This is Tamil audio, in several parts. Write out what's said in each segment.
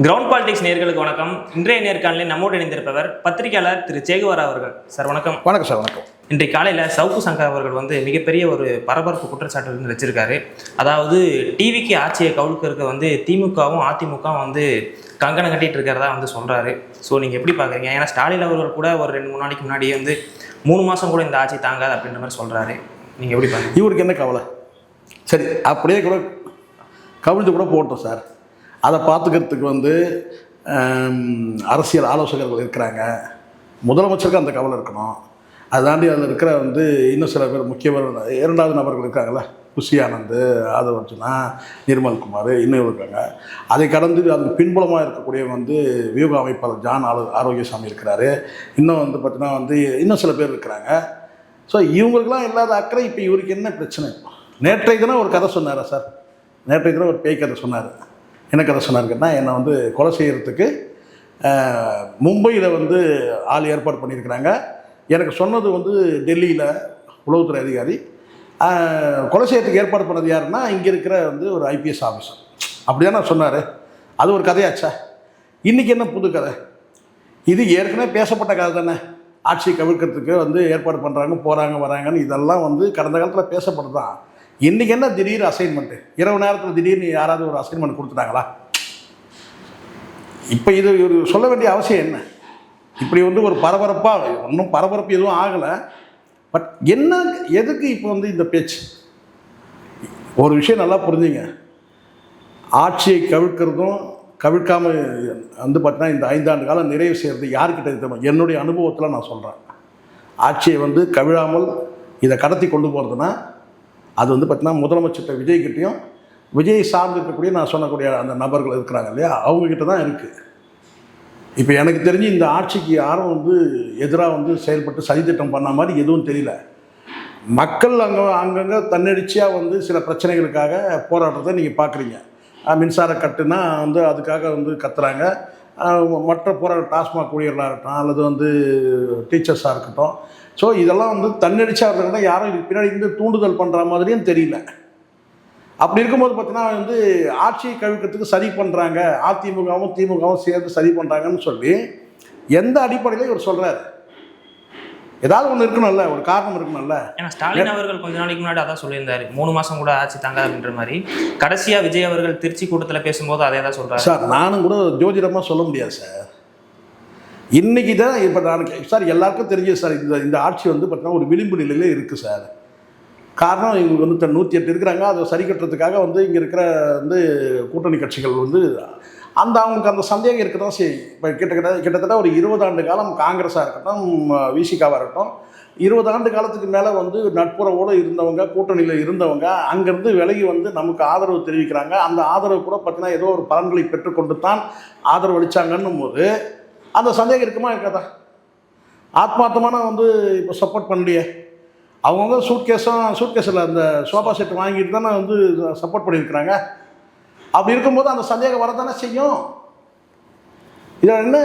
கிரவுண்ட் பாலிடிக்ஸ் நேயர்களுக்கு வணக்கம். இன்றைய நேர்காணலில் நம்மோடு இணைந்திருப்பவர் பத்திரிகையாளர் திரு சேகுவாரா அவர்கள். சார் வணக்கம். வணக்கம் சார். வணக்கம். இன்றைய காலையில் சவுக்கு சங்கர் அவர்கள் மிகப்பெரிய ஒரு பரபரப்பு குற்றச்சாட்டு வச்சிருக்காரு. அதாவது டிவிக்கு ஆட்சியை கவுழ்க்கிறதுக்கு திமுகவும் அதிமுகவும் கங்கணம் கட்டிட்டு இருக்கிறதா சொல்றாரு. ஸோ நீங்கள் எப்படி பார்க்குறீங்க? ஏன்னா ஸ்டாலின் அவர்கள் கூட ஒரு 2-3 நாளைக்கு முன்னாடியே 3 மாதம் கூட இந்த ஆட்சி தாங்காது அப்படின்ற மாதிரி சொல்கிறாரு. நீங்கள் எப்படி பார்க்குறீங்க? இவருக்கு என்ன கவலை? சரி, அப்படியே கூட கவிழ்ந்து கூட போட்டோம் சார். அதை பார்த்துக்கிறதுக்கு அரசியல் ஆலோசகர்கள் இருக்கிறாங்க. முதலமைச்சருக்கு அந்த கவலை இருக்கணும். அதாண்டி அதில் இருக்கிற இன்னும் சில பேர் முக்கியவர் 2வது நபர்கள் இருக்காங்களே, குஷி ஆனந்த், ஆதவர்ஜுனா, நிர்மல்குமார், இன்னும் இருக்காங்க. அதை கடந்து அதுக்கு பின்புலமாக இருக்கக்கூடிய வியூக அமைப்பாளர் ஜான் ஆரோக்கியசாமி இருக்கிறாரு. இன்னும் பார்த்தீங்கன்னா இன்னும் சில பேர் இருக்கிறாங்க. ஸோ இவங்களுக்கெல்லாம் இல்லாத அக்கறை இப்போ இவருக்கு என்ன பிரச்சனை? நேற்றைக்கு தானே ஒரு கதை சொன்னாரா சார்? நேற்றைக்கு தானே ஒரு பேய் கதை சொன்னார். என்ன கதை சொன்னாருன்னா, என்னை கொலை செய்கிறதுக்கு மும்பையில் ஆள் ஏற்பாடு பண்ணியிருக்கிறாங்க. எனக்கு சொன்னது டெல்லியில் உளவுத்துறை அதிகாரி. கொலை செய்யறதுக்கு ஏற்பாடு பண்ணது யாருன்னா இங்கே இருக்கிற ஒரு ஐபிஎஸ் ஆஃபீஸர். அப்படி தானே சொன்னார். அது ஒரு கதையாச்சா? இன்றைக்கி என்ன புது கதை? இது ஏற்கனவே பேசப்பட்ட கதை தானே. ஆட்சியை கவிழ்க்கிறதுக்கு ஏற்பாடு பண்ணுறாங்க, போகிறாங்க, வராங்கன்னு இதெல்லாம் கடந்த காலத்தில் பேசப்படுது தான். இன்றைக்கி என்ன திடீர் அசைன்மெண்ட்டு? இரவு நேரத்தில் திடீர்னு யாராவது ஒரு அசைன்மெண்ட் கொடுத்துட்டாங்களா? இப்போ இது ஒரு சொல்ல வேண்டிய அவசியம் என்ன? இப்படி ஒரு பரபரப்பாக ஒன்றும் பரபரப்பு எதுவும் ஆகலை. பட் என்ன, எதுக்கு இப்போ இந்த பேச்சு? ஒரு விஷயம் நல்லா புரிஞ்சுங்க. ஆட்சியை கவிழ்க்கிறதும் கவிழ்க்காமல் பார்த்தீங்கன்னா இந்த 5 ஆண்டு காலம் நிறைவு செய்கிறது யாருக்கிட்ட இருக்கணும்? என்னுடைய அனுபவத்தில் நான் சொல்கிறேன். ஆட்சியை கவிழாமல் இதை கடத்தி கொண்டு போகிறதுனா அது பார்த்தீங்கன்னா முதலமைச்சர்கிட்ட விஜய்கிட்டையும் விஜய் சார்ந்து இருக்கக்கூடிய நான் சொல்லக்கூடிய அந்த நபர்கள் இருக்கிறாங்க இல்லையா, அவங்கக்கிட்ட தான் இருக்குது. இப்போ எனக்கு தெரிஞ்சு இந்த ஆட்சிக்கு யாரும் எதிராக செயல்பட்டு சதித்திட்டம் பண்ண மாதிரி எதுவும் தெரியல. மக்கள் அங்கங்கே தன்னெழுச்சியாக சில பிரச்சனைகளுக்காக போராட்டத்தை நீங்கள் பார்க்குறீங்க. மின்சார கட்டுனா அதுக்காக கத்துறாங்க. மற்ற போராட்ட டாஸ்மாக் ஊழியர்களாக இருக்கட்டும் அல்லது டீச்சர்ஸாக இருக்கட்டும். ஸோ இதெல்லாம் தன்னெழுச்சியாக இருக்கிறதா யாரும் இதுக்கு பின்னாடி தூண்டுதல் பண்ணுற மாதிரியும் தெரியல. அப்படி இருக்கும்போது பார்த்தீங்கன்னா ஆட்சியை கவிழ்க்கிறதுக்கு சரி பண்ணுறாங்க, அதிமுகவும் திமுகவும் சேர்ந்து சரி பண்ணுறாங்கன்னு சொல்லி எந்த அடிப்படையில் இவர் சொல்கிறார்? ஏதாவது ஒன்று இருக்கணும்ல, ஒரு காரணம் இருக்கணும்ல. ஏன்னா ஸ்டாலின் அவர்கள் கொஞ்ச நாளைக்கு முன்னாடி அதான் சொல்லியிருந்தாரு, 3 மாதம் கூட ஆட்சி தாங்காதுன்ற மாதிரி. கடைசியாக விஜய் அவர்கள் திருச்சி கூட்டத்தில் பேசும்போது அதே தான் சொல்கிறார். சார், நானும் கூட ஜோதிடமாக சொல்ல முடியாது சார். இன்றைக்கி தான் இப்போ நான் சார் எல்லாருக்கும் தெரிஞ்சது சார், இந்த ஆட்சி பார்த்தீங்கன்னா ஒரு விளிம்பு நிலையில் இருக்குது சார். காரணம் இவங்களுக்கு 108 இருக்கிறாங்க. அதை சரி கட்டுறதுக்காக இங்கே இருக்கிற கூட்டணி கட்சிகள் அவங்களுக்கு அந்த சந்தேகம் இருக்க தான் சரி. இப்போ கிட்டத்தட்ட ஒரு 20 ஆண்டு காலம் காங்கிரஸாக இருக்கட்டும், விசிகாவாக இருக்கட்டும், 20 ஆண்டு காலத்துக்கு மேலே நட்புறவோடு இருந்தவங்க, கூட்டணியில் இருந்தவங்க அங்கேருந்து விலகி நமக்கு ஆதரவு தெரிவிக்கிறாங்க. அந்த ஆதரவு கூட பார்த்தீங்கன்னா ஏதோ ஒரு பலன்களை பெற்றுக்கொண்டு தான் ஆதரவு அளித்தாங்கன்னும் போது அந்த சந்தேகம் இருக்குமா இருக்காதா? ஆத்மார்த்தமான இப்போ சப்போர்ட் பண்ணலையே. அவங்கவுங்க சூட்கேஸில் அந்த சோஃபா செட் வாங்கிட்டு தானே சப்போர்ட் பண்ணியிருக்கிறாங்க. அப்படி இருக்கும்போது அந்த சந்தேகம் வரதானே செய்யும். இதில் என்ன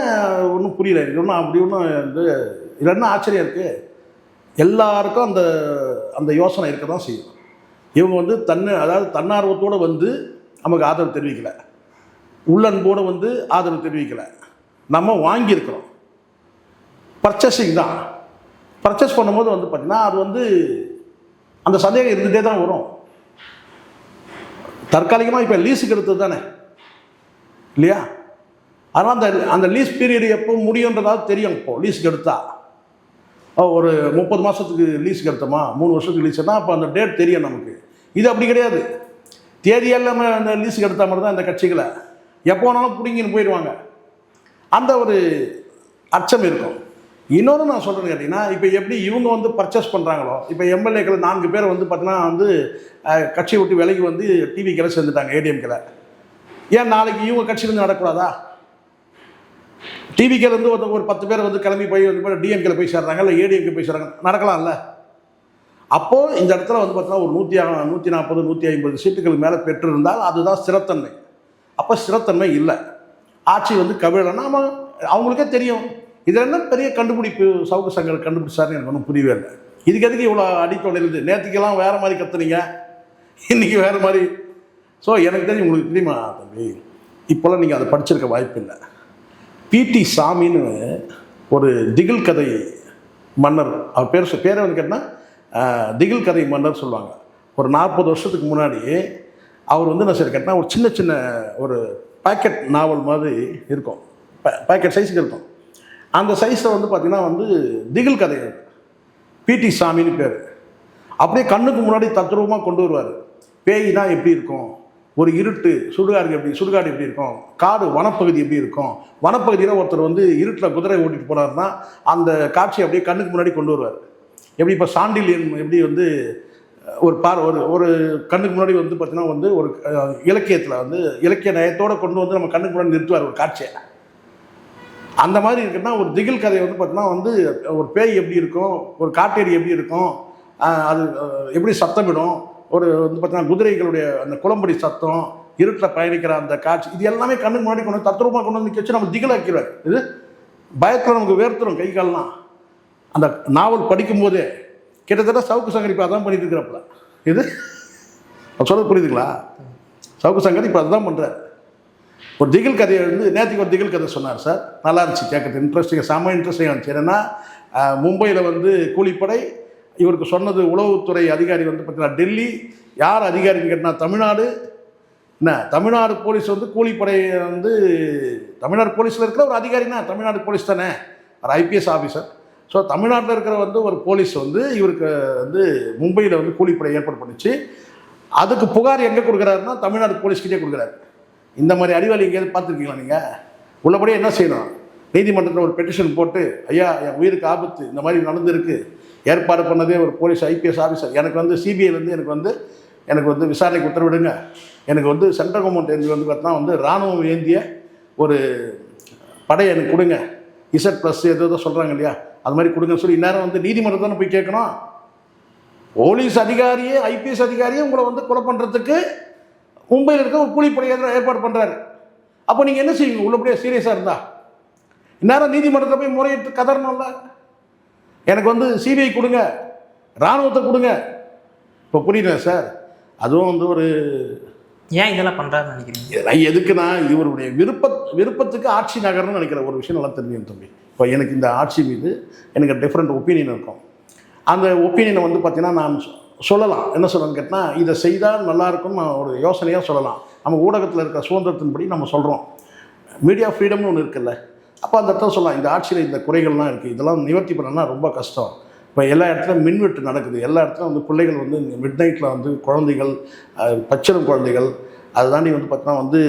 ஒன்றும் புரியல. இது ஒன்றும் அப்படி ஒன்றும் இதில் என்ன ஆச்சரியம் இருக்குது? எல்லாருக்கும் அந்த அந்த யோசனை இருக்க தான் செய்யும். இவங்க அதாவது தன்னார்வத்தோடு நமக்கு ஆதரவு தெரிவிக்கலை, உள்ளன்போடு ஆதரவு தெரிவிக்கலை. நம்ம வாங்கியிருக்கிறோம். பர்ச்சேசிங் தான். பர்ச்சேஸ் பண்ணும்போது பார்த்திங்கன்னா அது அந்த சந்தேகம் இருந்துகிட்டே தான் வரும். தற்காலிகமாக இப்போ லீஸுக்கு எடுத்தது தானே இல்லையா? அதனால் அந்த லீஸ் பீரியட் எப்போ முடியுன்றதாவது தெரியும். இப்போது லீஸுக்கு எடுத்தால் ஒரு 30 மாதத்துக்கு லீஸுக்கு எடுத்தோமா, 3 வருஷத்துக்கு லீஸுனா அப்போ அந்த டேட் தெரியும் நமக்கு. இது அப்படி கிடையாது. தேதியெல்லாம் அந்த லீஸுக்கு எடுத்த மாதிரி தான் இந்த கட்சிகளை எப்போ வேணாலும் பிடிங்கின்னு போயிடுவாங்க. அந்த ஒரு அச்சம் இருக்கும். இன்னொன்று நான் சொல்கிறேன்னு கேட்டிங்கன்னா, இப்போ எப்படி இவங்க பர்ச்சேஸ் பண்ணுறாங்களோ, இப்போ எம்எல்ஏக்கள் 4 பேர் பார்த்தீங்கன்னா கட்சியை விட்டு விலகி டிவிக்கெல்லாம் சேர்ந்துட்டாங்க, ஏடிஎம்கேல. ஏன் நாளைக்கு இவங்க கட்சியிலேருந்து நடக்கூடாதா? டிவிக்கேலேருந்து ஒரு 10 பேர் கிளம்பி போய் டிஎம்கேல போய் சேர்றாங்க, இல்லை ஏடிஎம்கே போய் சேர்றாங்க, நடக்கலாம்ல? அப்போது இந்த இடத்துல பார்த்தீங்கன்னா ஒரு 140 150 சீட்டுகள் மேலே பெற்றிருந்தால் அதுதான் ஸ்திரத்தன்மை. அப்போ ஸ்திரத்தன்மை இல்லை. ஆட்சி கவிழனா அவங்களுக்கே தெரியும். இதில் என்ன பெரிய கண்டுபிடிப்பு சவுக்கு சங்கர் கண்டுபிடிச்சாருன்னு எனக்கு ஒன்றும் புரியவே இல்லை. இதுக்கு எதுக்கு இவ்வளோ அடித்தொடருது? நேற்றுக்கெல்லாம் வேறு மாதிரி கற்றுனீங்க, இன்றைக்கி வேறு மாதிரி. ஸோ எனக்கு தெரிஞ்சு உங்களுக்கு தெரியுமா தம்பி, இப்போல்லாம் நீங்கள் அதை படிச்சிருக்க வாய்ப்பு இல்லை. பிடி சாமின்னு ஒரு திகில் கதை மன்னர், அவர் பேரை வந்து கேட்டால் திகில் கதை மன்னர் சொல்லுவாங்க. ஒரு 40 வருஷத்துக்கு முன்னாடி அவர் வந்து என்ன சரி கேட்டால் ஒரு சின்ன சின்ன ஒரு பேக்கெட் நாவல் மாதிரி இருக்கும், பேக்கெட் சைஸுக்கு இருக்கும். அந்த சைஸில் வந்து பார்த்திங்கன்னா வந்து திகில் கதை பிடி சாமின்னு பேர். அப்படியே கண்ணுக்கு முன்னாடி தத்ரூபமாக கொண்டு வருவார். பேய்னா எப்படி இருக்கும், ஒரு இருட்டு சுடுகாடு எப்படி இருக்கும், காடு வனப்பகுதி எப்படி இருக்கும், வனப்பகுதியில் ஒருத்தர் வந்து இருட்டில் குதிரை ஓட்டிட்டு போனார்னா அந்த காட்சியை அப்படியே கண்ணுக்கு முன்னாடி கொண்டு வருவார். எப்படி இப்போ சாண்டிலியன் எப்படி வந்து ஒரு ஒரு கண்ணுக்கு முன்னாடி வந்து பார்த்தீங்கன்னா வந்து ஒரு இலக்கியத்தில் வந்து இலக்கிய நயத்தோடு கொண்டு வந்து நம்ம கண்ணுக்கு முன்னாடி நிறுத்துவார் ஒரு காட்சியை. அந்த மாதிரி இருக்குன்னா ஒரு திகில் கதை வந்து பார்த்தீங்கன்னா வந்து ஒரு பேய் எப்படி இருக்கும், ஒரு காட்டேரி எப்படி இருக்கும், அது எப்படி சத்தமிடும், ஒரு வந்து பார்த்தீங்கன்னா குதிரைகளுடைய அந்த குளம்படி சத்தம், இருட்டில் பயணிக்கிற அந்த காட்சி, இது எல்லாமே கண்ணுக்கு முன்னாடி கொண்டு வந்து தத்ரூபமாக கொண்டு வந்து வச்சு நம்ம திகிலாக்கிறார். இது பயத்தில் நமக்கு வேர்த்துரும் கை கால்லாம். அந்த நாவல் படிக்கும்போதே கிட்டத்தட்ட சவுக்கு சங்கர் இப்போ அதான் பண்ணிட்டு இருக்கிறப்பல. இது சொல்ல புரியுதுங்களா? சவுக்கு சங்கர் இப்போ அதுதான் பண்ணுறார். ஒரு திகில் கதையை வந்து நேற்றுக்கு ஒரு திகில் கதை சொன்னார் சார், நல்லா இருந்துச்சு கேட்குறது, இன்ட்ரெஸ்டிங்காக, செம்ம இன்ட்ரெஸ்டிங்காக இருந்துச்சு. என்னென்னா மும்பையில் வந்து கூலிப்படை, இவருக்கு சொன்னது உளவுத்துறை அதிகாரி வந்து பார்த்தீங்கன்னா டெல்லி, யார் அதிகாரின்னு கேட்டால் தமிழ்நாடு. என்ன தமிழ்நாடு போலீஸ் வந்து கூலிப்படை வந்து தமிழ்நாடு போலீஸில் இருக்கிற ஒரு அதிகாரினா தமிழ்நாடு போலீஸ் தானே, ஒரு ஐபிஎஸ் ஆஃபீஸர். ஸோ தமிழ்நாட்டில் இருக்கிற வந்து ஒரு போலீஸ் வந்து இவருக்கு வந்து மும்பையில் வந்து கூலிப்படை ஏற்பாடு பண்ணிச்சு. அதுக்கு புகார் எங்கே கொடுக்குறாருன்னா தமிழ்நாடு போலீஸ்கிட்டே கொடுக்குறாரு. இந்த மாதிரி அறிவாளி எங்கேயாவது பார்த்துருக்கீங்களா நீங்கள்? உள்ளபடியே என்ன செய்யணும், நீதிமன்றத்தில் ஒரு பெட்டிஷன் போட்டு, ஐயா என் உயிருக்கு ஆபத்து, இந்த மாதிரி நடந்திருக்கு, ஏற்பாடு பண்ணதே ஒரு போலீஸ் ஐபிஎஸ் ஆஃபீஸர், எனக்கு வந்து சிபிஐலேருந்து எனக்கு வந்து விசாரணைக்கு உத்தரவிடுங்க, எனக்கு வந்து சென்ட்ரல் கவர்மெண்ட் வந்து பார்த்தா வந்து இராணுவம் ஏந்திய ஒரு படை எனக்கு கொடுங்க, Z+ ஏதோ சொல்கிறாங்க இல்லையா, அது மாதிரி கொடுங்கன்னு சொல்லி இந்நேரம் வந்து நீதிமன்றம் தானே போய் கேட்கணும். போலீஸ் அதிகாரியே ஐபிஎஸ் அதிகாரியே உங்களை வந்து கொலை பண்ணுறதுக்கு மும்பையில் இருக்க ஒரு கூலிப்படையை ஏற்பாடு பண்ணுறாரு. அப்போ நீங்கள் என்ன செய்வீங்க? உள்ளபடியே சீரியஸாக இருந்தா இந்நேரம் நீதிமன்றத்தை போய் முறையிட்டு கதறணும்ல, எனக்கு வந்து சிபிஐ கொடுங்க, இராணுவத்தை கொடுங்க. இப்போ புரியுதா சார்? அதுவும் வந்து ஒரு ஏன் இதெல்லாம் பண்ணுறாருன்னு நினைக்கிறீங்க? எதுக்குன்னா இவருடைய விருப்பத்துக்கு ஆட்சி நகரம்னு நினைக்கிற ஒரு விஷயம் நல்லா தெரியும் தம்பி. இப்போ எனக்கு இந்த ஆட்சி மீது எனக்கு டிஃப்ரெண்ட் ஒப்பீனியன் இருக்கும். அந்த ஒப்பீனியனை வந்து பார்த்தீங்கன்னா நான் சொல்லலாம். என்ன சொல்லணும்னு கேட்டால், இதை செய்தால் நல்லாயிருக்கும்னு நான் ஒரு யோசனையாக சொல்லலாம். நம்ம ஊடகத்தில் இருக்கிற சுதந்திரத்தின்படி நம்ம சொல்கிறோம், மீடியா ஃப்ரீடம்னு ஒன்று இருக்குல்ல. அப்போ அந்த இடத்துல சொல்லலாம், இந்த ஆட்சியில் இந்த குறைகள்லாம் இருக்குது, இதெல்லாம் நிவர்த்தி பண்ணணும்னா ரொம்ப கஷ்டம். இப்போ எல்லா இடத்துலையும் மின்வெட்டு நடக்குது, எல்லா இடத்துலையும் வந்து பிள்ளைகள் வந்து மிட் நைட்டில் வந்து குழந்தைகள், பச்சிளம் குழந்தைகள், அதை தாண்டி வந்து பார்த்தீங்கன்னா வந்து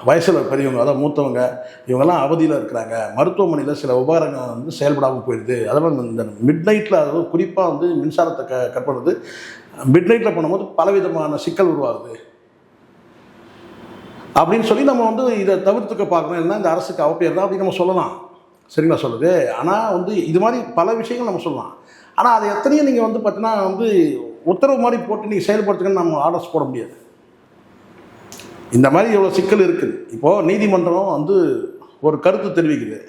வயசில் பெரியவங்க, அதாவது மூத்தவங்க, இவங்கெல்லாம் அவதியில் இருக்கிறாங்க. மருத்துவமனையில் சில உபகரணங்கள் வந்து செயல்படாமல் போயிடுது. அதெல்லாம் இந்த மிட் நைட்டில், அதாவது குறிப்பாக வந்து மின்சாரத்தை கட் பண்ணுறது மிட் நைட்டில் பண்ணும்போது பலவிதமான சிக்கல் உருவாகுது அப்படின்னு சொல்லி நம்ம வந்து இதை தவிர்த்துக்க பார்க்கணும். என்ன இந்த அரசுக்கு அவப்பேர் தான் அப்படின்னு நம்ம சொல்லலாம். சரிங்களா சொல்லுது? ஆனால் வந்து இது மாதிரி பல விஷயங்கள் நம்ம சொல்லலாம். ஆனால் அது எத்தனையும் நீங்கள் வந்து பார்த்தீங்கன்னா வந்து உத்தரவு மாதிரி போட்டு நீங்கள் செயல்படுத்துங்கன்னு நம்ம ஆர்டர்ஸ் போட முடியாது. இந்த மாதிரி எவ்வளோ சிக்கல் இருக்குது. இப்போது நீதிமன்றம் வந்து ஒரு கருத்து தெரிவிக்குது.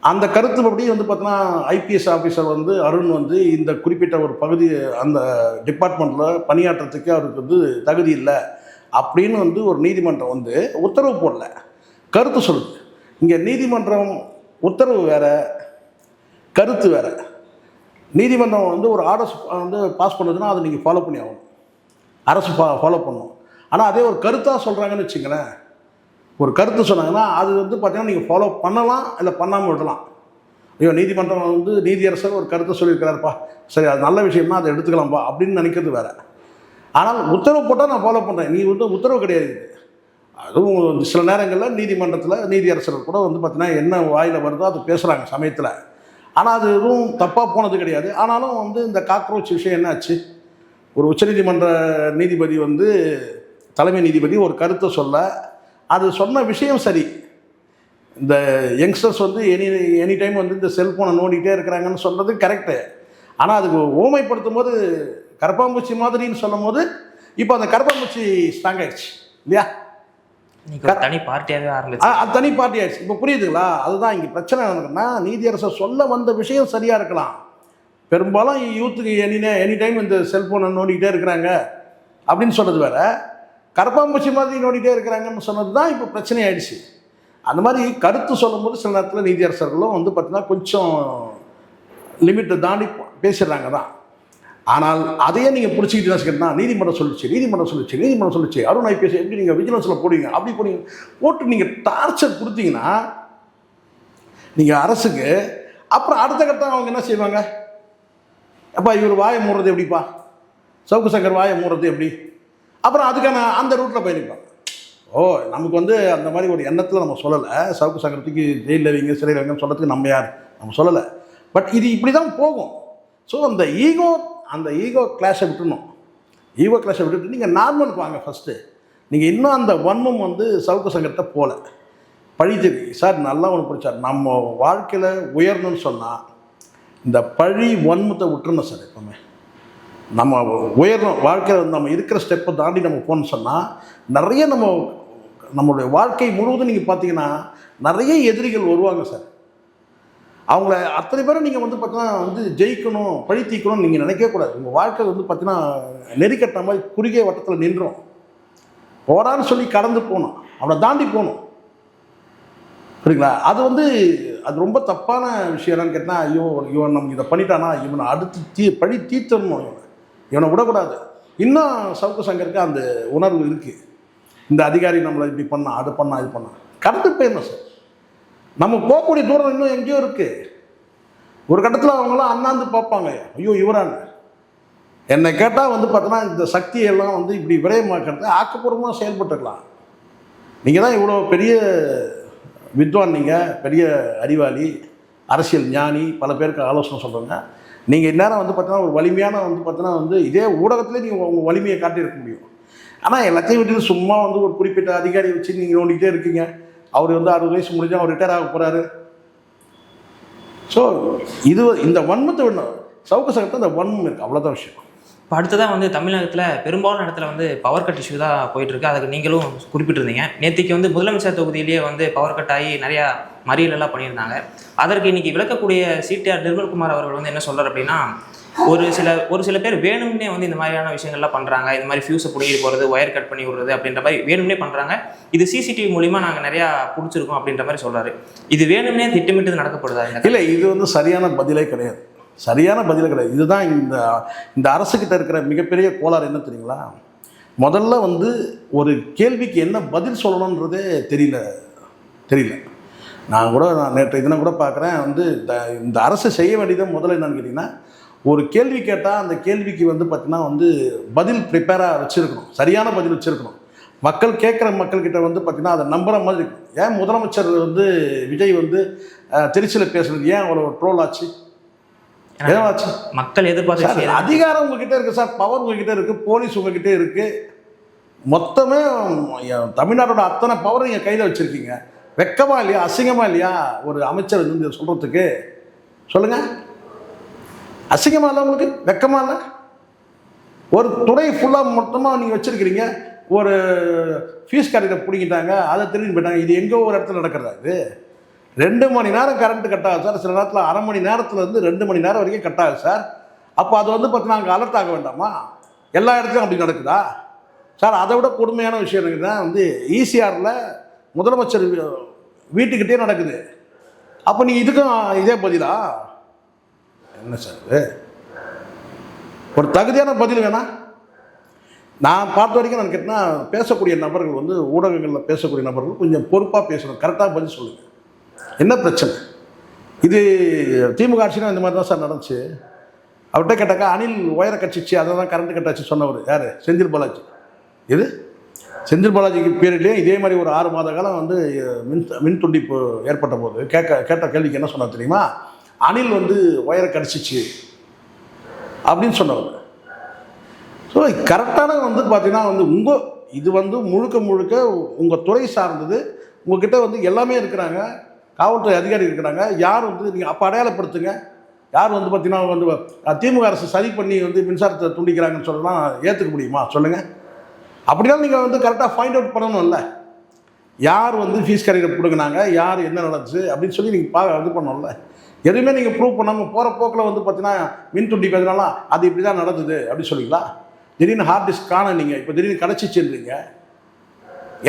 அந்த கருத்துப்படி வந்து பார்த்தீங்கன்னா ஐபிஎஸ் ஆஃபீஸர் வந்து அருண் வந்து இந்த குறிப்பிட்ட ஒரு பகுதி அந்த டிபார்ட்மெண்ட்டில் பணியாற்றத்துக்கு அவருக்கு வந்து தகுதி இல்லை அப்படின்னு வந்து ஒரு நீதிமன்றம் வந்து உத்தரவு போடல, கருத்து சொல்லுது. இங்கே நீதிமன்றம் உத்தரவு வேறு, கருத்து வேறு. நீதிமன்றம் வந்து ஒரு ஆர்டர்ஸ் வந்து பாஸ் பண்ணுறதுன்னா அதை நீங்கள் ஃபாலோ பண்ணி ஆகணும், அரசு ஃபாலோ பண்ணணும். ஆனால் அதே ஒரு கருத்தாக சொல்கிறாங்கன்னு வச்சுங்களேன், ஒரு கருத்து சொன்னாங்கன்னா அது வந்து பார்த்தீங்கன்னா நீங்கள் ஃபாலோ பண்ணலாம், இல்லை பண்ணாமல் விடலாம். ஐயோ நீதிமன்றம் வந்து நீதியரசர் ஒரு கருத்தை சொல்லியிருக்கிறாருப்பா, சரி அது நல்ல விஷயம்னா அதை எடுத்துக்கலாம்ப்பா அப்படின்னு நினைக்கிறது வேறு. ஆனால் உத்தரவு போட்டால் நான் ஃபாலோ பண்ணுறேன், நீ வந்து உத்தரவு கிடையாது. அதுவும் சில நேரங்களில் நீதிமன்றத்தில் நீதியரசர் கூட வந்து பார்த்தீங்கன்னா என்ன வாயில் வருதோ அது பேசுகிறாங்க சமயத்தில். ஆனால் அது எதுவும் தப்பாக போனது கிடையாது. ஆனாலும் வந்து இந்த காக்ரோச் விஷயம் என்னாச்சு, ஒரு உச்சநீதிமன்ற நீதிபதி வந்து தலைமை நீதிபதி ஒரு கருத்தை சொல்ல, அது சொன்ன விஷயம் சரி, இந்த யங்ஸ்டர்ஸ் வந்து எனி டைம் வந்து இந்த செல்ஃபோனை நோண்டிகிட்டே இருக்கிறாங்கன்னு சொல்கிறது கரெக்டு. ஆனால் அதுக்கு ஓமைப்படுத்தும் போது கரப்பாம்பூச்சி மாதிரின்னு சொல்லும் போது இப்போ அந்த கரப்பாம்பூச்சி ஸ்ட்ராங் ஆயிடுச்சு இல்லையா, தனி பார்ட்டியாகவே ஆரம்பிச்சு, அது தனி பார்ட்டி ஆயிடுச்சு. இப்போ புரியுதுங்களா? அதுதான் இங்கே பிரச்சனை நடக்குதுன்னா, நீதியரசர் சொல்ல வந்த விஷயம் சரியாக இருக்கலாம், பெரும்பாலும் யூத்துக்கு எனி டைம் இந்த செல்ஃபோனை நோண்டிக்கிட்டே இருக்கிறாங்க அப்படின்னு சொல்கிறது வேறு. கரப்பாம்பூச்சி மாதிரி நோண்டிகிட்டே இருக்கிறாங்கன்னு சொன்னது தான் இப்போ பிரச்சனை ஆயிடுச்சு. அந்த மாதிரி கருத்து சொல்லும்போது சில நேரத்தில் நீதியரசர்களும் வந்து பார்த்தீங்கன்னா கொஞ்சம் லிமிட்டை தாண்டி பேசிடுறாங்க தான். ஆனால் அதையே நீங்கள் பிடிச்சிக்கிட்டீங்கன்னா நீதிமன்றம் சொல்லிச்சு அருண் ஐபிஎஸ் எப்படி நீங்கள் விஜிலன்ஸில் போடுவீங்க, அப்படி போட்டு நீங்கள் டார்ச்சர் கொடுத்தீங்கன்னா நீங்கள் அரசுக்கு, அப்புறம் அடுத்த கட்டம் அவங்க என்ன செய்வாங்க? அப்பா இவர் வாயை மூடுறது எப்படிப்பா, சவுக்கு சங்கர் வாயை மூடுறது எப்படி, அப்புறம் அதுக்கான அந்த ரூட்டில் பயணிப்பாங்க. நமக்கு வந்து அந்த மாதிரி ஒரு எண்ணத்தில் நம்ம சொல்லலை. சவுக்கு சங்கரத்துக்கு ஜெயிலில் வைங்க சிறையில் வைங்கன்னு சொல்கிறதுக்கு நம்ம யார், நம்ம சொல்லலை. பட் இது இப்படி தான் போகும். ஸோ அந்த ஈகோ கிளாஷை விட்டுணும். ஈகோ கிளாஷை விட்டுட்டு நீங்கள் நார்மலுக்கு வாங்க ஃபஸ்ட்டு. நீங்கள் இன்னும் அந்த வன்மம் வந்து சவுக்கு சங்கர்கிட்ட போகல. பழி தெரியும் சார், நல்லா ஒன்று பிடிச்சார். நம்ம வாழ்க்கையில் உயரணும்னு சொன்னால் இந்த பழி வன்மத்தை விட்டுருணும் சார். எப்போவுமே நம்ம உயரணும், வாழ்க்கையில் நம்ம இருக்கிற ஸ்டெப்பை தாண்டி நம்ம போகணும்னு சொன்னால் நிறைய நம்மளுடைய வாழ்க்கை முழுவதும் நீங்கள் பார்த்தீங்கன்னா நிறைய எதிரிகள் வருவாங்க சார். அவங்கள அத்தனை பேரும் நீங்கள் வந்து பார்த்தீங்கன்னா வந்து ஜெயிக்கணும், பழி தீக்கணும்னு நீங்கள் நினைக்கவே கூடாது. உங்கள் வாழ்க்கை வந்து பார்த்தீங்கன்னா நெறிக்கட்ட மாதிரி குறுகிய வட்டத்தில் நின்றோம். போடான்னு சொல்லி கடந்து போகணும், அவனை தாண்டி போகணும். புரியுங்களா? அது ரொம்ப தப்பான விஷயம். என்னன்னு கேட்டால், ஐயோ இவன் நமக்கு இதை பண்ணிட்டானா இவனை அடுத்து பழி தீர்த்தணும், இவனை விடக்கூடாது. இன்னும் சவுக்கு சங்கருக்கு அந்த உணர்வு இருக்குது. இந்த அதிகாரி நம்மளை இப்படி பண்ணா, அது பண்ணா, இது பண்ணா, கடந்து போயிடணும் சார். நம்ம போகக்கூடிய தூரம் இன்னும் எங்கேயோ இருக்குது. ஒரு கட்டத்தில் அவங்களாம் அண்ணாந்து பார்ப்பாங்க, ஐயோ இவரான்னு. என்னை கேட்டால் வந்து பார்த்தோன்னா இந்த சக்தியெல்லாம் வந்து இப்படி விரயமாக்கிறது ஆக்கப்பூர்வமாக செயல்பட்டுருக்கலாம். நீங்கள் தான் இவ்வளோ பெரிய வித்வான், நீங்கள் பெரிய அறிவாளி, அரசியல் ஞானி, பல பேருக்கு ஆலோசனை சொல்கிறீங்க. நீங்கள் இந்நேரம் வந்து பார்த்தீங்கன்னா ஒரு வலிமையான வந்து பார்த்தீங்கன்னா வந்து இதே ஊடகத்திலே நீங்கள் உங்கள் வலிமையை காட்டியிருக்க முடியும். ஆனால் எல்லாத்தையும் விட்டுட்டு சும்மா வந்து ஒரு குறிப்பிட்ட அதிகாரியை வச்சு நீங்கள் நோண்டிக்கிட்டே இருக்கீங்க. அவர் வந்து 60 வயசு முடிஞ்சு அவர் ரிட்டையர் ஆக போகிறாரு. ஸோ இந்த வன்மத்தை விடணும். சவுக்கு சங்கத்தை அந்த வன்மம் இருக்குது, அவ்வளோதான் விஷயம். இப்போ அடுத்ததாக வந்து தமிழகத்தில் பெரும்பாலான இடத்துல வந்து பவர் கட் இஷ்யூ தான் போயிட்டுருக்கு. அதுக்கு நீங்களும் குறிப்பிட்டிருந்தீங்க. நேற்றுக்கு வந்து முதலமைச்சர் தொகுதியிலேயே வந்து பவர் கட் ஆகி நிறையா மறியலெல்லாம் பண்ணியிருந்தாங்க. அதற்கு இன்றைக்கி விளக்கக்கூடிய சிடிஆர் நிர்மல்குமார் அவர்கள் வந்து என்ன சொல்கிறார் அப்படின்னா, ஒரு சில பேர் வேணும்னே வந்து இந்த மாதிரியான விஷயங்கள்லாம் பண்ணுறாங்க. இந்த மாதிரி ஃபியூஸை பிடிக்கிட்டு போகிறது, ஒயர் கட் பண்ணி விடுறது அப்படின்ற மாதிரி வேணும்னே பண்ணுறாங்க. இது சிசிடிவி மூலிமா நாங்கள் நிறையா பிடிச்சிருக்கோம் அப்படின்ற மாதிரி சொல்கிறாரு. இது வேணும்னே திட்டமிட்டு நடக்கப்படுதா? இல்லை, இது வந்து சரியான பதிலே கிடையாது. இதுதான் இந்த அரசுக்கிட்ட இருக்கிற மிகப்பெரிய கோளாறு என்ன தெரியுங்களா? முதல்ல வந்து ஒரு கேள்விக்கு என்ன பதில் சொல்லணுன்றதே தெரியல. நான் நேற்று தினம் கூட பார்க்குறேன் வந்து இந்த அரசு செய்ய வேண்டியது முதல்ல என்னன்னு கேட்டிங்கன்னா, ஒரு கேள்வி கேட்டால் அந்த கேள்விக்கு வந்து பார்த்திங்கன்னா வந்து பதில் ப்ரிப்பேராக வச்சுருக்கணும், சரியான பதில் வச்சுருக்கணும். மக்கள்கிட்ட வந்து பார்த்திங்கன்னா அதை நம்புகிற மாதிரி இருக்கும். ஏன் முதலமைச்சர் வந்து விஜய் வந்து திருச்சியில் பேசுகிறது ஏன் அவ்வளோ ட்ரோல் ஆச்சு? ஏதாச்சு மக்கள் எதிர்பார்த்து அதிகாரம் உங்ககிட்ட இருக்குது சார், பவர் உங்ககிட்ட இருக்குது, போலீஸ் உங்ககிட்ட இருக்குது, மொத்தமே தமிழ்நாட்டோட அத்தனை பவர் நீங்கள் கையில் வச்சுருக்கீங்க. வெக்கமா இல்லையா, அசிங்கமாக இல்லையா ஒரு அமைச்சர் வந்து சொல்கிறதுக்கு? சொல்லுங்கள், அசிங்கமாக இல்லை உங்களுக்கு? வெக்கமா இல்லை? ஒரு துறை ஃபுல்லாக மொத்தமாக நீங்கள் வச்சுருக்கிறீங்க. ஒரு ஃபீஸ் கடையில பிடிங்கிட்டாங்க, அதை திரும்பி போயிட்டாங்க. இது எங்கோ ஒரு இடத்துல நடக்கிறதா? இது 2 மணி நேரம் கரண்ட்டு கட் ஆகுது சார். சில நேரத்தில் அரை மணி நேரத்துலேருந்து 2 மணி நேரம் வரைக்கும் கட் ஆகுது சார். அப்போ அது வந்து பார்த்தீங்கன்னா அங்கே அலர்ட் ஆக வேண்டாமா? எல்லா இடத்துலையும் அப்படி நடக்குதா சார்? அதை விட கொடுமையான விஷயம் என்னன்னா வந்து ஈசிஆரில் முதலமைச்சர் வீட்டுக்கிட்டே நடக்குது. அப்போ நீங்கள் இதுக்கும் இதே பதிலா? என்ன சார் இது? ஒரு தகுதியான பதில் வேணா? நான் பார்த்த வரைக்கும் நான் கேட்டால் பேசக்கூடிய நபர்கள் வந்து ஊடகங்களில் பேசக்கூடிய நபர்கள் கொஞ்சம் பொறுப்பாக பேசணும், கரெக்டாக பதில் சொல்லுங்கள். என்ன பிரச்சனை? இது திமுக ஆட்சினா இந்த மாதிரி தான் சார் நடந்துச்சு. அவர்கிட்ட கேட்டாக்கா அணில் ஒயரை கட்சிச்சு, அதை தான் கரண்ட்டு கட்டாச்சு சொன்னவர் யார்? செந்தில் பாலாஜி. இது செந்தில் பாலாஜிக்கு பீரியட்லேயே இதே மாதிரி ஒரு 6 மாத காலம் வந்து மின் துண்டிப்பு ஏற்பட்ட போது கேட்ட கேள்விக்கு என்ன சொன்னார் தெரியுமா? அணில் வந்து ஒயரை கடிச்சிச்சு அப்படின்னு சொன்னவர். ஸோ கரெக்டான வந்து பார்த்தீங்கன்னா வந்து இது வந்து முழுக்க உங்கள் துறை சார்ந்தது. உங்கள்கிட்ட வந்து எல்லாமே இருக்கிறாங்க, காவல்துறை அதிகாரி இருக்கிறாங்க. யார் வந்து நீங்கள் அப்போ அடையாளப்படுத்துங்க. யார் வந்து பார்த்தீங்கன்னா வந்து திமுக அரசு சரி பண்ணி வந்து மின்சாரத்தை துண்டிக்கிறாங்கன்னு சொல்லலாம் ஏற்றுக்க முடியுமா? சொல்லுங்கள். அப்படினாலும் நீங்கள் வந்து கரெக்டாக ஃபைண்ட் அவுட் பண்ணணும்ல. யார் வந்து ஃபீஸ் கரையில் பிடுங்கினாங்க, யார் என்ன நடந்துச்சு அப்படின்னு சொல்லி நீங்கள் இது பண்ணணும்ல. எதுவுமே நீங்கள் ப்ரூவ் பண்ணாமல் போகிற போக்கில் வந்து பார்த்தீங்கன்னா மின் துண்டிப்பதுனால அது இப்படி தான் நடந்தது அப்படி சொல்லிங்களா? திடீர்னு ஹார்ட் டிஸ்க் காண நீங்கள் இப்போ திடீர்னு கிடச்சிச்சுன்றீங்க.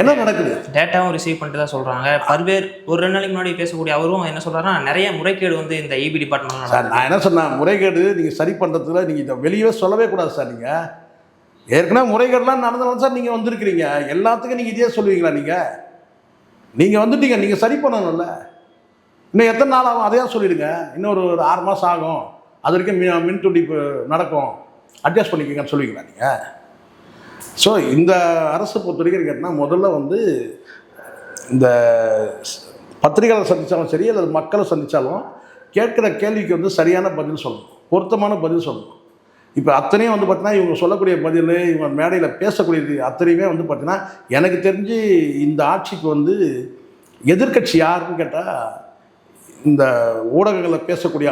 என்ன நடக்குது? டேட்டாவும் ரிசீவ் பண்ணிட்டு தான் சொல்கிறாங்க. பல்வேறு ஒரு 2 நாளைக்கு முன்னாடி பேசக்கூடிய அவரும் என்ன சொல்கிறாருன்னா, நிறைய முறைகேடு வந்து இந்த இபி டிபார்ட்மெண்ட். சார் நான் என்ன சொன்னேன், முறைகேடு நீங்கள் சரி பண்ணுறதுல நீங்கள் இதை வெளியே சொல்லவே கூடாது சார். நீங்கள் ஏற்கனவே முறைகேடுலாம் நடந்தனால சார் நீங்கள் வந்திருக்கிறீங்க. எல்லாத்துக்கும் நீங்கள் இதே சொல்லுவீங்களா? நீங்கள் வந்துட்டீங்க, நீங்கள் சரி பண்ணணும்ல. இன்னும் எத்தனை நாள் ஆகும் அதையா சொல்லிவிடுங்க. இன்னும் ஒரு 6 மாதம் ஆகும், அது வரைக்கும் மின் துண்டிப்பு நடக்கும், அட்ஜஸ்ட் பண்ணிக்கங்கன்னு சொல்லுவீங்களா நீங்கள்? ஸோ இந்த அரசு பொறுத்த வரைக்கும் கேட்டால் முதல்ல வந்து இந்த பத்திரிகையாளர் சந்தித்தாலும் சரி அல்லது மக்களை சந்தித்தாலும் கேட்குற கேள்விக்கு வந்து சரியான பதில் சொல்லணும், பொருத்தமான பதில் சொல்லணும். இப்போ அத்தனையும் வந்து பார்த்தீங்கன்னா இவங்க சொல்லக்கூடிய பதில், இவங்க மேடையில் பேசக்கூடியது அத்தனையுமே வந்து பார்த்தீங்கன்னா எனக்கு தெரிஞ்சு இந்த ஆட்சிக்கு வந்து எதிர்க்கட்சி யாருன்னு கேட்டால் இந்த ஊடகங்களில் பேசக்கூடிய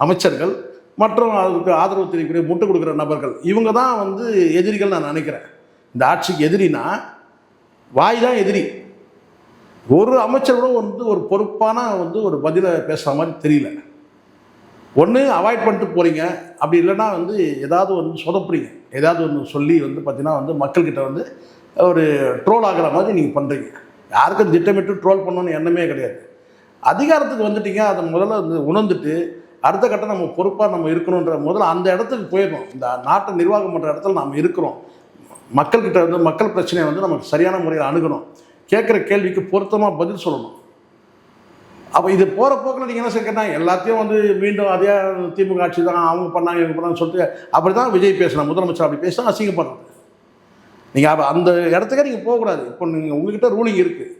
அமைச்சர்கள் மற்றும் அதுக்கு ஆதரவு தெரிவிக்கிற முட்டு கொடுக்குற நபர்கள், இவங்க தான் வந்து எதிரிகள் நான் நினைக்கிறேன். இந்த ஆட்சிக்கு எதிரினா வாய் தான் எதிரி. ஒரு அமைச்சர் கூட வந்து ஒரு பொறுப்பான வந்து ஒரு பதிலை பேசுகிற மாதிரி தெரியல. ஒன்று அவாய்ட் பண்ணிட்டு போகிறீங்க, அப்படி இல்லைன்னா வந்து ஏதாவது வந்து சொதப்புறீங்க, ஏதாவது ஒன்று சொல்லி வந்து பார்த்தீங்கன்னா வந்து மக்கள்கிட்ட வந்து ஒரு ட்ரோல் ஆகிற மாதிரி நீங்கள் பண்ணுறீங்க. யாருக்கும் திட்டமிட்டு ட்ரோல் பண்ணணும்னு எண்ணமே கிடையாது. அதிகாரத்துக்கு வந்துட்டீங்க, அதை முதல்ல வந்து உணர்ந்துட்டு அடுத்த கட்டம் நம்ம பொறுப்பாக நம்ம இருக்கணுன்ற முதல்ல அந்த இடத்துக்கு போயிடணும். இந்த நாட்டை நிர்வாகம் பண்ணுற இடத்துல நாம் இருக்கிறோம். மக்கள்கிட்ட வந்து மக்கள் பிரச்சனையை வந்து நமக்கு சரியான முறையில் அணுகணும். கேட்குற கேள்விக்கு பொருத்தமாக பதில் சொல்லணும். அப்போ இது போகிற போக்கில் நீங்கள் என்ன கேட்டால் எல்லாத்தையும் வந்து மீண்டும் அதே திமுக ஆட்சி தான், அவங்க பண்ணாங்க இவங்க பண்ணாங்கன்னு சொல்லிட்டு அப்படி தான் விஜய் பேசணும், முதலமைச்சர் அப்படி பேசினா அசிங்கப்படுறது. நீங்கள் அந்த இடத்துக்கே நீங்கள் போகக்கூடாது. இப்போ நீங்கள் உங்கள்கிட்ட ரூலிங் இருக்குது,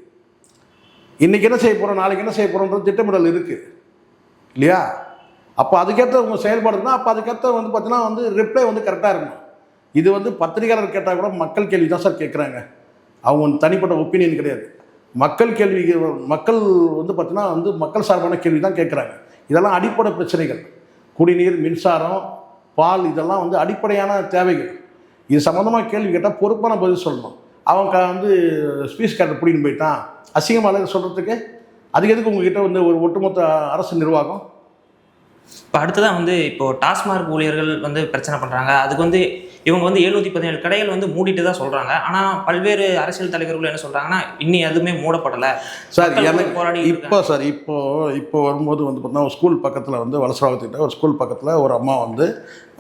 இன்றைக்கி என்ன செய்ய போகிறோம், நாளைக்கு என்ன செய்ய போகிறோன்ற திட்டமிடல் இருக்குது இல்லையா? அப்போ அதுக்கேற்ற உங்கள் செயல்பாடுனா அப்போ அதுக்கேற்ற வந்து பார்த்தீங்கன்னா வந்து ரிப்ளை வந்து கரெக்டாக இருக்கணும். இது வந்து பத்திரிகையாளர் கேட்டால் கூட மக்கள் கேள்வி தான் சார் கேட்குறாங்க. அவங்க தனிப்பட்ட ஒப்பீனியன் கிடையாது. மக்கள் கேள்விக்கு மக்கள் வந்து பார்த்தீங்கன்னா வந்து மக்கள் சார்பான கேள்வி தான் கேட்குறாங்க. இதெல்லாம் அடிப்படை பிரச்சனைகள். குடிநீர், மின்சாரம், பால், இதெல்லாம் வந்து அடிப்படையான தேவைகள். இது சம்மந்தமாக கேள்வி கேட்டால் பொறுப்பான பதில் சொல்லணும். அவங்க வந்து ஸ்பீச் கேரக்டர் பிடின்னு போயிட்டான் அசிங்கமாக சொல்கிறதுக்கு அதுக்கு எதுக்கு உங்ககிட்ட வந்து ஒரு ஒட்டுமொத்த அரசு நிர்வாகம்? இப்போ அடுத்ததான் வந்து இப்போது டாஸ்மாக் ஊழியர்கள் வந்து பிரச்சனை பண்ணுறாங்க. அதுக்கு வந்து இவங்க வந்து 717 கடைகள் வந்து மூடிட்டு தான் சொல்கிறாங்க. ஆனால் பல்வேறு அரசியல் தலைவர்கள் என்ன சொல்கிறாங்கன்னா இன்னி எதுவுமே மூடப்படலை சார். எனக்கு போராடி இப்போ வரும்போது வந்து பார்த்தீங்கன்னா ஸ்கூல் பக்கத்தில் வந்து வலசராவத்திட்ட ஒரு ஸ்கூல் பக்கத்தில் ஒரு அம்மா வந்து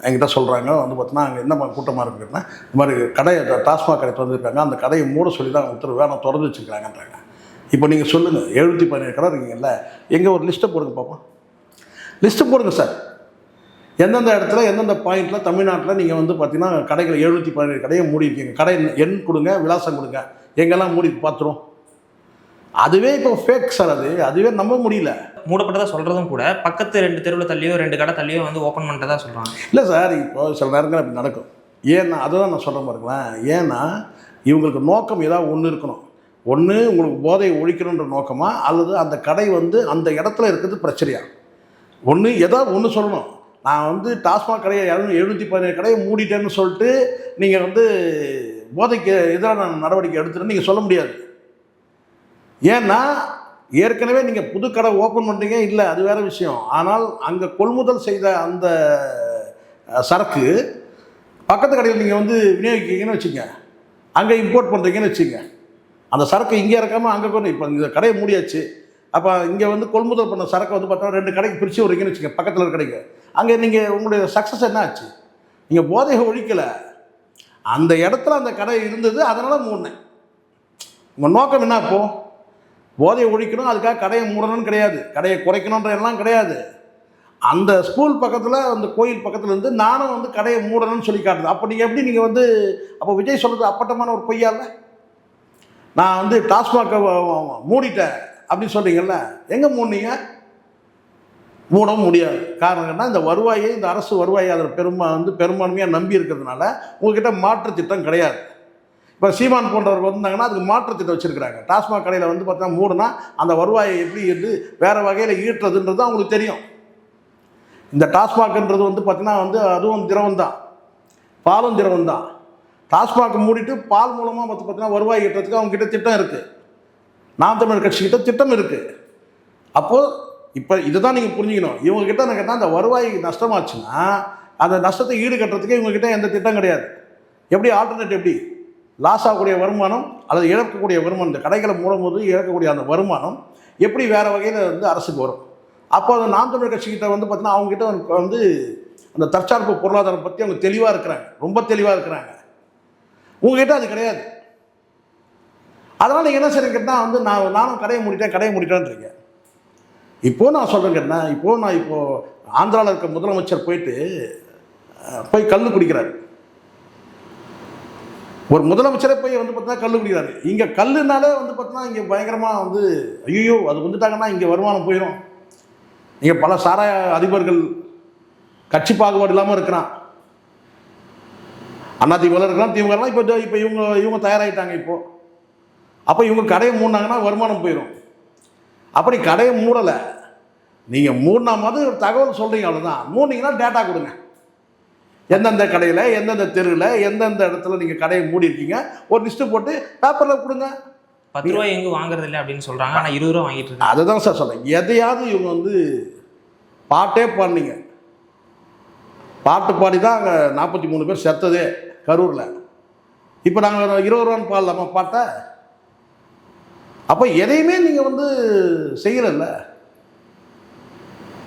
என்கிட்ட சொல்கிறாங்க, வந்து பார்த்தீங்கன்னா அங்கே என்ன கூட்டமாக இருக்குன்னா இந்த மாதிரி கடையை டாஸ்மாக் கடை திறந்துருக்காங்க, அந்த கடையை மூட சொல்லி தான் உத்தரவு வேணும் திறந்து வச்சுருக்காங்கன்றாங்க. இப்போ நீங்கள் சொல்லுங்கள், 717 கடை இருக்கீங்கல்ல, எங்கே ஒரு லிஸ்ட்டை போடுங்க பார்ப்போம். லிஸ்ட்டு போடுங்க சார். எந்தெந்த இடத்துல எந்தெந்த பாயிண்டில் தமிழ்நாட்டில் நீங்கள் வந்து பார்த்தீங்கன்னா கடைகள் 717 கடையை மூடிருக்கீங்க, கடை எண் கொடுங்க, விலாசம் கொடுங்க, எங்கெல்லாம் மூடி பார்த்துரும். அதுவே இப்போ ஃபேக் சார். அதுவே நம்ப முடியல. மூடப்பட்டதாக சொல்கிறதும் கூட பக்கத்து 2 தெருவில் தள்ளியோ 2 கடை தள்ளியோ வந்து ஓப்பன் பண்ணிட்டதா சொல்கிறாங்க. இல்லை சார், இப்போ சில நேரங்கள் அப்படி நடக்கும். ஏன்னா அதுதான் நான் சொல்கிற பாருங்களேன். ஏன்னா இவங்களுக்கு நோக்கம் ஏதாவது ஒன்று இருக்கணும். ஒன்று உங்களுக்கு போதையை ஒழிக்கணுன்ற நோக்கமா, அல்லது அந்த கடை வந்து அந்த இடத்துல இருக்கிறது பிரச்சனையா? ஒன்று ஏதாவது ஒன்று சொல்லணும். நான் வந்து டாஸ்மாக் கடையை 717 கடையை மூடிட்டேன்னு சொல்லிட்டு நீங்கள் வந்து போதைக்கு எதிரான நடவடிக்கை எடுத்துன்னு நீங்கள் சொல்ல முடியாது. ஏன்னா ஏற்கனவே நீங்கள் புது கடை ஓப்பன் பண்ணுறீங்க, இல்லை அது வேறு விஷயம். ஆனால் அங்கே கொள்முதல் செய்த அந்த சரக்கு பக்கத்து கடையில் நீங்கள் வந்து விநியோகிக்கிறீங்கன்னு வச்சுங்க, அங்கே இம்போர்ட் பண்ணுறீங்கன்னு வச்சுங்க, அந்த சரக்கு இங்கே இறக்காமல் அங்கே கொண்டு இப்போ இந்த கடையை மூடியாச்சு. அப்போ இங்கே வந்து கொள்முதல் பண்ண சரக்கு வந்து பார்த்தா 2 கடைக்கு பிரித்து விட்றீங்கன்னு வச்சுங்க, பக்கத்தில் இருக்க கடைக்கு. அங்கே நீங்கள் உங்களுடைய சக்ஸஸ் என்ன ஆச்சு? நீங்கள் போதையை ஒழிக்கலை, அந்த இடத்துல அந்த கடை இருந்தது, அதனால் மூடினேன். உங்கள் நோக்கம் என்ன? இப்போது போதையை ஒழிக்கணும், அதுக்காக கடையை மூடணும்னு கிடையாது, கடையை குறைக்கணுன்ற எல்லாம் கிடையாது. அந்த ஸ்கூல் பக்கத்தில் அந்த கோயில் பக்கத்தில் இருந்து நானும் வந்து கடையை மூடணும்னு சொல்லி காட்டுது. அப்போ நீங்கள் எப்படி நீங்கள் வந்து அப்போ விஜய் சொல்கிறது அப்பட்டமான ஒரு பொய்யா இல்லை? நான் வந்து டாஸ்மாகை மூடிட்டேன் அப்படின்னு சொல்கிறீங்கல்ல, எங்கே மூடினீங்க? மூடவும் முடியாது. காரணம்னா இந்த வருவாயை, இந்த அரசு வருவாயை அதில் பெரும்பான்மையாக நம்பி இருக்கிறதுனால உங்கள்கிட்ட மாற்று திட்டம் கிடையாது. இப்போ சீமான் போன்றவர்கள் வந்தாங்கன்னா அதுக்கு மாற்று திட்டம் வச்சுருக்கிறாங்க. டாஸ்மாக் கடையில் வந்து பார்த்தீங்கன்னா மூடனா அந்த வருவாயை எப்படி வந்து வேறு வகையில் ஈட்டுறதுன்றது அவங்களுக்கு தெரியும். இந்த டாஸ்மாக்ன்றது வந்து பார்த்தீங்கன்னா வந்து அதுவும் திரவம் தான், பாலும் திரவம் தான். டாஸ்மாக் மூடிட்டு பால் மூலமாக வந்து பார்த்தீங்கன்னா வருவாய் ஈட்டுறதுக்கு அவங்ககிட்ட திட்டம் இருக்குது. நாம் தமிழர் கட்சிக்கிட்ட திட்டம் இருக்குது. அப்போது இப்போ இதை தான் நீங்கள் புரிஞ்சுக்கணும். இவங்ககிட்ட என்ன கேட்டால் அந்த வருவாய் நஷ்டமாச்சுன்னா அந்த நஷ்டத்தை ஈடுகட்டுறதுக்கு இவங்ககிட்ட எந்த திட்டம் கிடையாது. எப்படி ஆல்டர்னேட், எப்படி லாஸ் ஆகக்கூடிய வருமானம் அல்லது இழக்கக்கூடிய வருமானம், இந்த கடைகளை மூடும்போது இழக்கக்கூடிய அந்த வருமானம் எப்படி வேறு வகையில் வந்து அரசுக்கு வரும்? அப்போ அது நாம் தமிழர் கட்சிக்கிட்ட வந்து பார்த்தீங்கன்னா அவங்ககிட்ட வந்து அந்த தற்சார்பு பொருளாதாரம் பற்றி அவங்க தெளிவாக இருக்கிறாங்க, ரொம்ப தெளிவாக இருக்கிறாங்க. உங்ககிட்ட அது கிடையாது. அதனால் நீங்கள் என்ன செய்றீங்க கேட்டால் வந்து நானும் கடையை மூடிட்டேன்றீங்க. இப்போது நான் சொல்கிறேன் கேட்டால் இப்போது ஆந்திராவில் இருக்க முதலமைச்சர் போய் கல் குடிக்கிறாரு. ஒரு முதலமைச்சரே போய் வந்து பார்த்தீங்கன்னா கல் குடிக்கிறாரு. இங்கே கல்லுனாலே வந்து பார்த்தீங்கன்னா இங்கே பயங்கரமாக வந்து ஐயோ அது வந்துட்டாங்கன்னா இங்கே வருமானம் போயிடும். இங்கே பல சாராய அதிபர்கள் கட்சி பாகுபாடு இல்லாமல் இருக்கிறான். அதிமுக இருக்கலாம், திமுகலாம் இப்போ இவங்க தயாராகிட்டாங்க. இப்போது அப்போ இவங்க கடையை மூடினாங்கன்னா வருமானம் போயிடும். அப்படி கடையை மூடலை, நீங்கள் மூடினா மாதிரி ஒரு தகவல் சொல்கிறீங்க, அவ்வளோதான். மூடினீங்கன்னா டேட்டா கொடுங்க. எந்தெந்த கடையில், எந்தெந்த தெருவில், எந்தெந்த இடத்துல நீங்கள் கடையை மூடி இருக்கீங்க ஒரு லிஸ்ட்டு போட்டு பேப்பரில் கொடுங்க. 10 ரூபாய் எங்கே வாங்குறது இல்லை அப்படின்னு சொல்கிறாங்க, ஆனால் 20 ரூபா வாங்கிட்டு இருக்காங்க. அதை தான் சார் சொல்கிறேன். எதையாவது இவங்க வந்து பாட்டே பாடினீங்க, பாட்டு பாடி தான் அங்கே 43 பேர் செத்ததே கரூரில். இப்போ நாங்கள் 20 ரூபான்னு பாடலாமா பாட்டை? அப்போ எதையுமே நீங்கள் வந்து செய்யலைல்ல,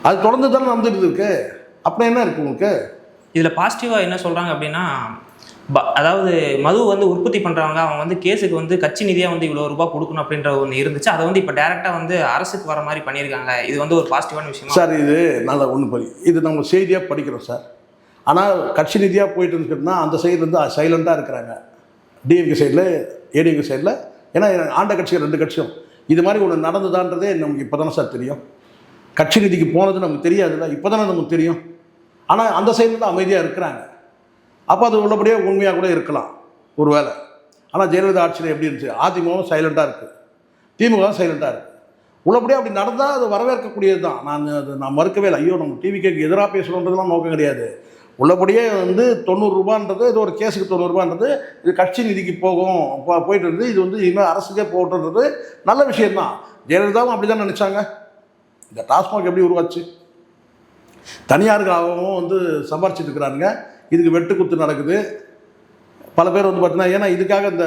அது தொடர்ந்து தானே நடந்துட்டு இருக்கு. அப்புறம் என்ன இருக்குது உங்களுக்கு? இதில் பாசிட்டிவாக என்ன சொல்கிறாங்க அப்படின்னா, அதாவது மது வந்து உற்பத்தி பண்ணுறவங்க அவங்க வந்து கேஸுக்கு வந்து கட்சி நிதியாக வந்து இவ்வளோ ரூபா கொடுக்கணும் அப்படின்ற ஒன்று இருந்துச்சு. அதை வந்து இப்போ டேரெக்டாக வந்து அரசுக்கு வர மாதிரி பண்ணியிருக்காங்க. இது வந்து ஒரு பாசிட்டிவான விஷயம் சார். இது நல்லா ஒன்று இது நம்ம செய்தியாக படிக்கிறோம் சார். ஆனால் கட்சி நிதியாக போயிட்டு இருக்குன்னா அந்த சைட்லேருந்து சைலண்ட்டாக இருக்கிறாங்க. டிஎம்கே சைடில், ஏடிஎம்கே சைடில். ஏன்னா ஆண்ட கட்சிகள் 2 கட்சியும் இது மாதிரி ஒன்று நடந்ததான்றதே நமக்கு இப்போ தானே சார் தெரியும். கட்சி நிதிக்கு போனது நமக்கு தெரியாதுல்ல, இப்போ தானே நமக்கு தெரியும். ஆனால் அந்த சைடில் தான் அமைதியாக இருக்கிறாங்க. அப்போ அது உள்ளபடியாக உண்மையாக கூட இருக்கலாம் ஒரு வேளை. ஆனால் ஜெயலலிதா ஆட்சியில் எப்படி இருந்துச்சு? அதிமுகவும் சைலண்ட்டாக இருக்குது, திமுகவும் சைலண்ட்டாக இருக்குது. உள்ளபடியாக அப்படி நடந்தால் அது வரவேற்கக்கூடியது தான். நான் மறுக்கவே இல்லை. ஐயோ நம்ம டிவிக்கு எதிராக பேசணுன்றதுலாம் நோக்கம் கிடையாது. உள்ளபடியே வந்து 90 ரூபான்றது, இது ஒரு கேஸுக்கு 90 ரூபான்றது இது கட்சி நிதிக்கு போயிட்டு இருந்து இது வந்து இனிமேல் அரசுக்கே போட்டுன்றது நல்ல விஷயம்தான். ஜெயலலிதாவும் அப்படி தான் நினச்சாங்க. இந்த டாஸ்மாக் எப்படி உருவாச்சு? தனியாருக்காகவும் வந்து சம்பாரிச்சிட்டு இருக்கிறாங்க. இதுக்கு வெட்டு குத்து நடக்குது. பல பேர் வந்து பார்த்தீங்கன்னா ஏன்னா இதுக்காக இந்த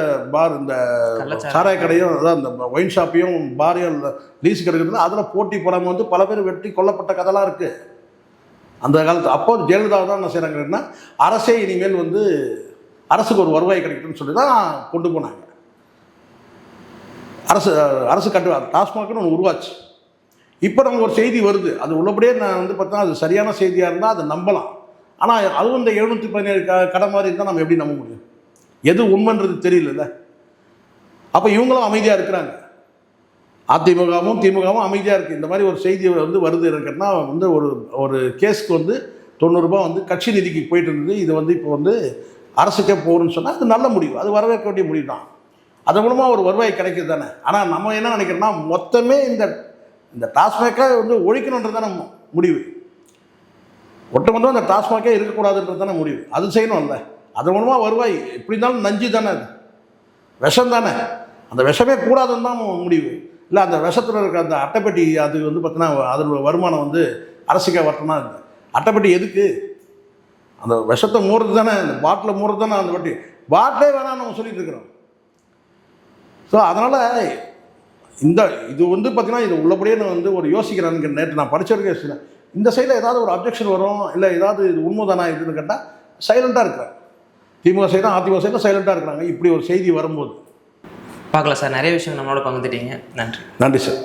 சாராய கடையும் அதான் இந்த ஒயின் ஷாப்பையும் பாரையும் லீஸு கிடைக்கிறது, அதில் போட்டி போடாமல் வந்து பல பேர் வெட்டி கொல்லப்பட்ட கதைலாம் இருக்குது அந்த காலத்து. அப்போ ஜெயலலிதா தான் என்ன செய்கிறாங்கன்னா அரசே இனிமேல் வந்து அரசுக்கு ஒரு வருவாய் கிடைக்கும்னு சொல்லி தான் கொண்டு போனாங்க. அரசு டாஸ்மாக்னு ஒன்று உருவாச்சு. இப்போ நமக்கு ஒரு செய்தி வருது, அது உள்ளபடியே நான் வந்து பார்த்தா அது சரியான செய்தியாக இருந்தால் அதை நம்பலாம். ஆனால் அதுவும் இந்த 717 கடை மாதிரி இருந்தால் நம்ம எப்படி நம்ப முடியும்? எது உண்மைன்றது தெரியல. அப்போ இவங்களும் அமைதியாக இருக்கிறாங்க, அதிமுகவும் திமுகவும் அமைதியாக இருக்குது. இந்த மாதிரி ஒரு செய்தி வந்து வருது இருக்குன்னா வந்து ஒரு கேஸுக்கு வந்து 90 ரூபா வந்து கட்சி நிதிக்கு போயிட்டு இருந்தது, இது வந்து இப்போ வந்து அரசுக்கே போகணும்னு சொன்னால் அது நல்ல முடிவு, அது வரவேற்க வேண்டிய முடிவு தான். அது மூலமாக ஒரு வருவாய் கிடைக்கிது தானே. ஆனால் நம்ம என்ன நினைக்கிறோம்னா மொத்தமே இந்த டாஸ்மாகை வந்து ஒழிக்கணுன்றது தானே முடிவு. ஒட்டுமொத்தம் அந்த டாஸ்மாகே இருக்கக்கூடாதுன்றது தானே முடிவு. அது செய்யணும்ல. அது மூலமாக வருவாய் எப்படி இருந்தாலும் நஞ்சு தானே, அது விஷம் தானே. அந்த விஷமே கூடாதுன்னு தான் முடிவு. இல்லை அந்த விஷத்தில் இருக்க அந்த அட்டைப்பெட்டி அது வந்து பார்த்தீங்கன்னா அதோட வருமானம் வந்து அரசுக்கே வரட்டும்னா அட்டைப்பெட்டி எதுக்கு? அந்த விஷத்தை மூடுறது தானே, அந்த பாட்டில் மூடுறது தானே. அந்த பாட்டிலே வேணாம் நம்ம சொல்லிட்டு இருக்கிறோம். ஸோ அதனால் இது வந்து பார்த்தீங்கன்னா இது உள்ளபடியே நான் வந்து ஒரு யோசிக்கிறேன்னு நேற்று நான் படிச்சிருக்கேன் யோசிக்கிறேன். இந்த சைடில் ஏதாவது ஒரு அப்ஜெக்ஷன் வரும், இல்லை ஏதாவது இது உண்மைதானா இதுன்னு கேட்டால் சைலண்ட்டாக இருக்கிறேன். திமுக சைடும் அதிமுக சைடும் சைலண்ட்டாக இருக்கிறாங்க இப்படி ஒரு செய்தி வரும்போது. பார்க்கலாம் சார், நிறைய விஷயம் நம்மளோட பகிர்ந்துட்டீங்க. நன்றி. நன்றி சார்.